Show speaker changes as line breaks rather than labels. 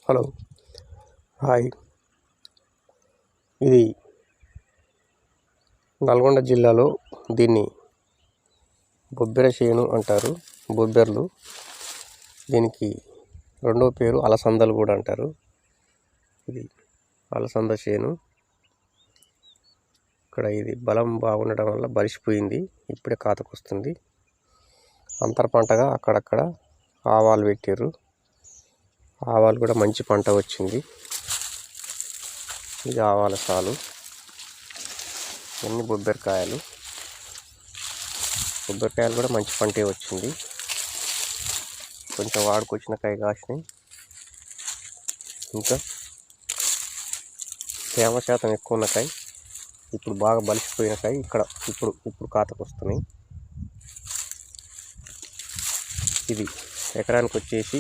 Hello hi. ఇది నల్గొండ జిల్లాలో దీన్ని బొబ్బెర చేను అంటారు. బొబ్బెర్లు, దీనికి రెండో పేరు అలసందలు కూడా అంటారు. ఇది అలసంద చేను. ఇక్కడ ఇది బలం బాగుండడం వల్ల బలిసిపోయింది, ఇప్పుడే కాతకొస్తుంది. అంతర పంటగా అక్కడక్కడ ఆవాలు పెట్టారు. ఆవాలు కూడా మంచి పంట వచ్చింది. ఇది ఆవాల సాలు, ఎన్ని బొబ్బరికాయలు కూడా మంచి పంటే వచ్చింది. కొంచెం వాడుకొచ్చిన కాయ కాసినాయి. ఇంకా తేమ శాతం ఎక్కువ ఉన్న కాయ, ఇప్పుడు బాగా బలిసిపోయిన కాయ ఇక్కడ ఇప్పుడు కాతకు వస్తున్నాయి. ఇది ఎకరానికి వచ్చేసి